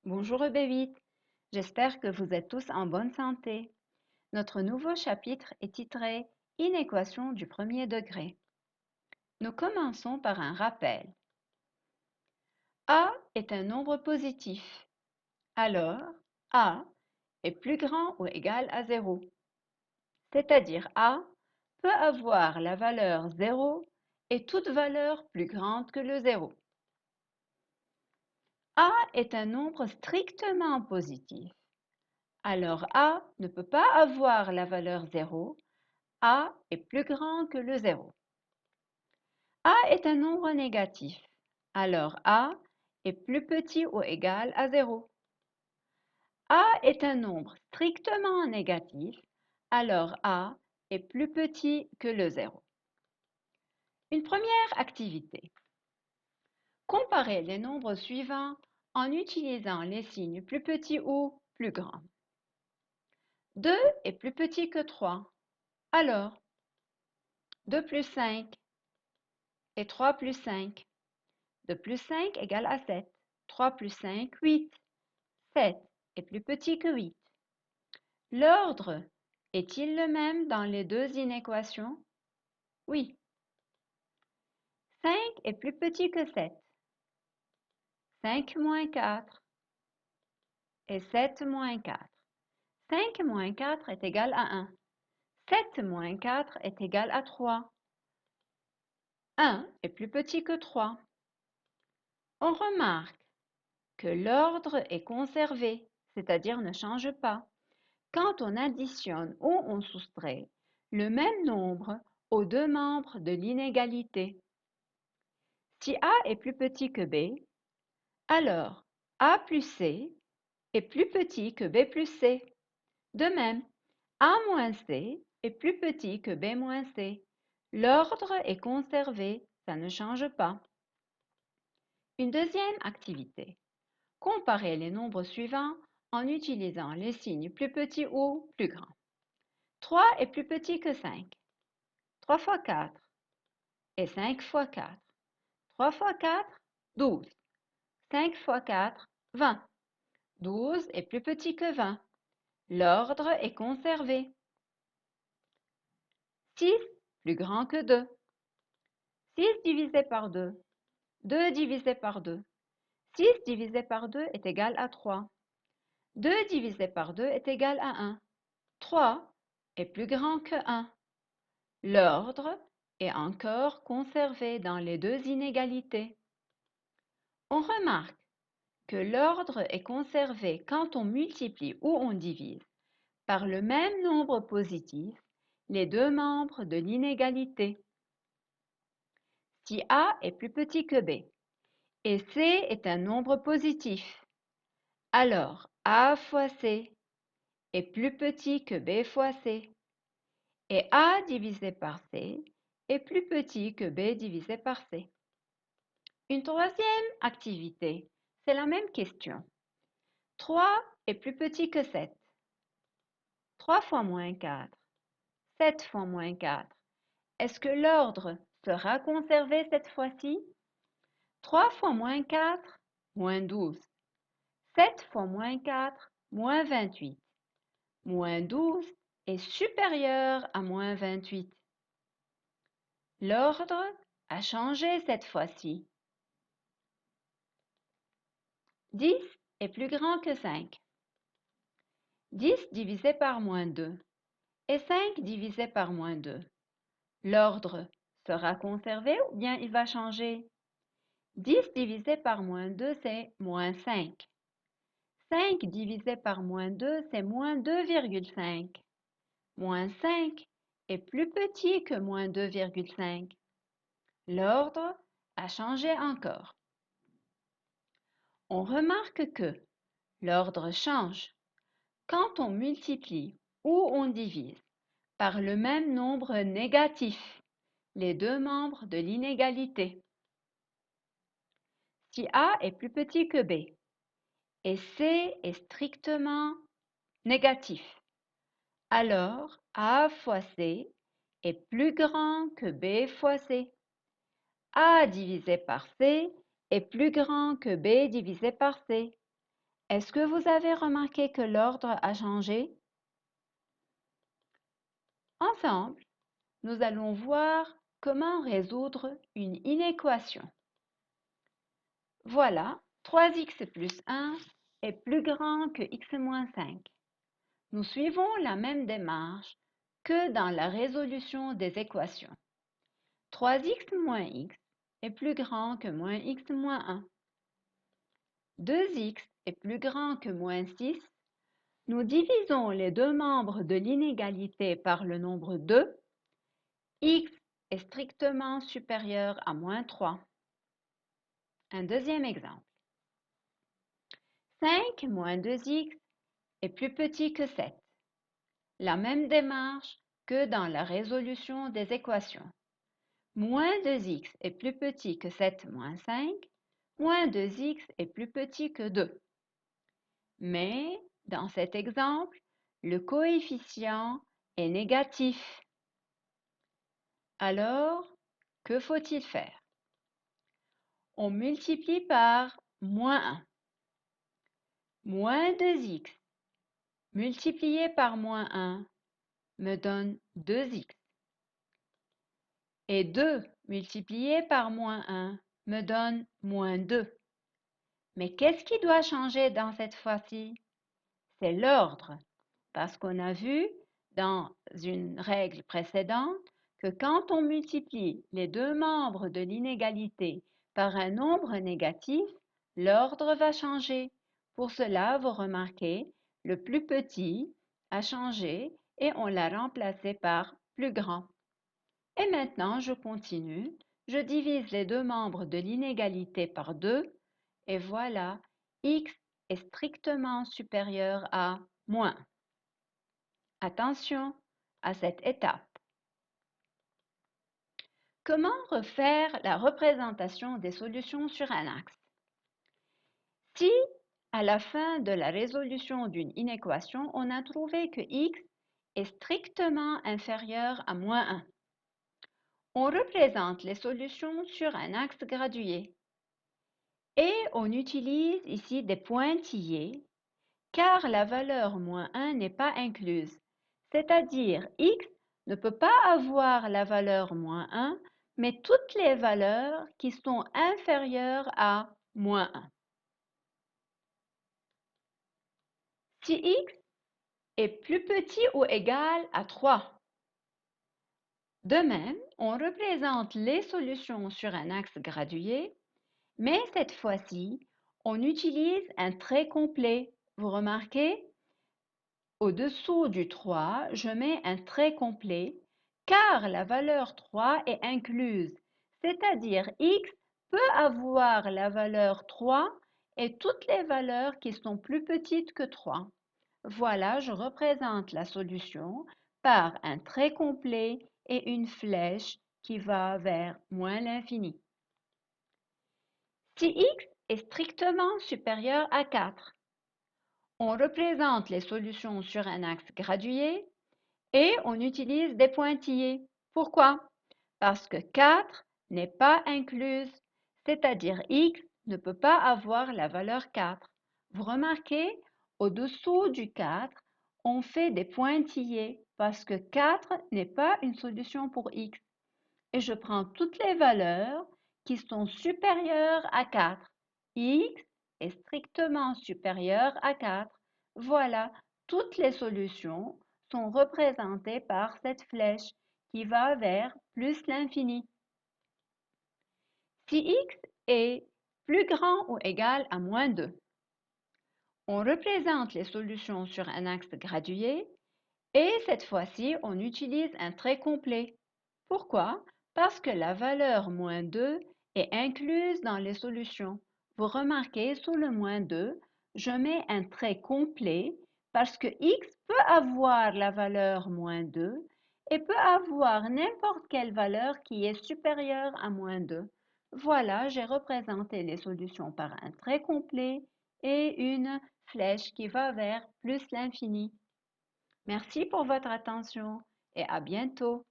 Bonjour UB8, j'espère que vous êtes tous en bonne santé. Notre nouveau chapitre est titré Inéquation du premier degré. Nous commençons par un rappel. A est un nombre positif, alors A est plus grand ou égal à 0. C'est-à-dire A peut avoir la valeur 0 et toute valeur plus grande que le 0. A est un nombre strictement positif. Alors A ne peut pas avoir la valeur 0. A est plus grand que le 0. A est un nombre négatif. Alors A est plus petit ou égal à 0. A est un nombre strictement négatif. Alors A est plus petit que le 0. Une première activité. Comparer les nombres suivants en utilisant les signes plus petits ou plus grands. 2 est plus petit que 3. Alors, 2 plus 5 et 3 plus 5. 2 plus 5 égale à 7. 3 plus 5, 8. 7 est plus petit que 8. L'ordre est-il le même dans les deux inéquations? Oui. 5 est plus petit que 7. 5 moins 4 et 7 moins 4. 5 moins 4 est égal à 1. 7 moins 4 est égal à 3. 1 est plus petit que 3. On remarque que l'ordre est conservé, c'est-à-dire ne change pas, quand on additionne ou on soustrait le même nombre aux deux membres de l'inégalité. Si A est plus petit que B, alors A plus C est plus petit que B plus C. De même, A moins C est plus petit que B moins C. L'ordre est conservé, ça ne change pas. Une deuxième activité. Comparer les nombres suivants en utilisant les signes plus petits ou plus grands. 3 est plus petit que 5. 3 fois 4 et 5 fois 4. 3 fois 4, 12. 5 fois 4, 20. 12 est plus petit que 20. L'ordre est conservé. 6 plus grand que 2. 6 divisé par 2. 2 divisé par 2. 6 divisé par 2 est égal à 3. 2 divisé par 2 est égal à 1. 3 est plus grand que 1. L'ordre est encore conservé dans les deux inégalités. On remarque que l'ordre est conservé quand on multiplie ou on divise par le même nombre positif les deux membres de l'inégalité. Si A est plus petit que B et C est un nombre positif, alors A fois C est plus petit que B fois C et A divisé par C est plus petit que B divisé par C. Une troisième activité, c'est la même question. 3 est plus petit que 7. 3 fois moins 4. 7 fois moins 4. Est-ce que l'ordre sera conservé cette fois-ci? 3 fois moins 4, moins 12. 7 fois moins 4, moins 28. Moins 12 est supérieur à moins 28. L'ordre a changé cette fois-ci. 10 est plus grand que 5. 10 divisé par moins 2 et 5 divisé par moins 2. L'ordre sera conservé ou bien il va changer? 10 divisé par moins 2, c'est moins 5. 5 divisé par moins 2, c'est moins 2,5. Moins 5 est plus petit que moins 2,5. L'ordre a changé encore. On remarque que l'ordre change quand on multiplie ou on divise par le même nombre négatif les deux membres de l'inégalité. Si A est plus petit que B et C est strictement négatif, alors A fois C est plus grand que B fois C. A divisé par C est plus grand que B divisé par C. Est-ce que vous avez remarqué que l'ordre a changé? Ensemble, nous allons voir comment résoudre une inéquation. Voilà, 3x plus 1 est plus grand que x moins 5. Nous suivons la même démarche que dans la résolution des équations. 3x moins x est plus grand que moins x moins 1. 2x est plus grand que moins 6. Nous divisons les deux membres de l'inégalité par le nombre 2. X est strictement supérieur à moins 3. Un deuxième exemple. 5 moins 2x est plus petit que 7. La même démarche que dans la résolution des équations. Moins 2x est plus petit que 7 moins 5. Moins 2x est plus petit que 2. Mais, dans cet exemple, le coefficient est négatif. Alors, que faut-il faire? On multiplie par moins 1. Moins 2x multiplié par moins 1 me donne 2x. Et 2 multiplié par moins 1 me donne moins 2. Mais qu'est-ce qui doit changer dans cette fois-ci? C'est l'ordre, parce qu'on a vu dans une règle précédente que quand on multiplie les deux membres de l'inégalité par un nombre négatif, l'ordre va changer. Pour cela, vous remarquez, le plus petit a changé et on l'a remplacé par plus grand. Et maintenant, je continue. Je divise les deux membres de l'inégalité par 2 et voilà, x est strictement supérieur à moins. Attention à cette étape. Comment refaire la représentation des solutions sur un axe? Si, à la fin de la résolution d'une inéquation, on a trouvé que x est strictement inférieur à moins 1, on représente les solutions sur un axe gradué. Et on utilise ici des pointillés car la valeur moins 1 n'est pas incluse. C'est-à-dire x ne peut pas avoir la valeur moins 1, mais toutes les valeurs qui sont inférieures à moins 1. Si x est plus petit ou égal à 3. De même, on représente les solutions sur un axe gradué, mais cette fois-ci, on utilise un trait complet. Vous remarquez? Au-dessous du 3, je mets un trait complet car la valeur 3 est incluse, c'est-à-dire x peut avoir la valeur 3 et toutes les valeurs qui sont plus petites que 3. Voilà, je représente la solution par un trait complet et une flèche qui va vers moins l'infini. Si x est strictement supérieur à 4, on représente les solutions sur un axe gradué et on utilise des pointillés. Pourquoi? Parce que 4 n'est pas incluse, c'est-à-dire x ne peut pas avoir la valeur 4. Vous remarquez, au-dessous du 4, on fait des pointillés parce que 4 n'est pas une solution pour x. Et je prends toutes les valeurs qui sont supérieures à 4. X est strictement supérieur à 4. Voilà, toutes les solutions sont représentées par cette flèche qui va vers plus l'infini. Si x est plus grand ou égal à moins 2, on représente les solutions sur un axe gradué et cette fois-ci, on utilise un trait complet. Pourquoi? Parce que la valeur moins 2 est incluse dans les solutions. Vous remarquez, sous le moins 2, je mets un trait complet parce que x peut avoir la valeur moins 2 et peut avoir n'importe quelle valeur qui est supérieure à moins 2. Voilà, j'ai représenté les solutions par un trait complet et une flèche qui va vers plus l'infini. Merci pour votre attention et à bientôt.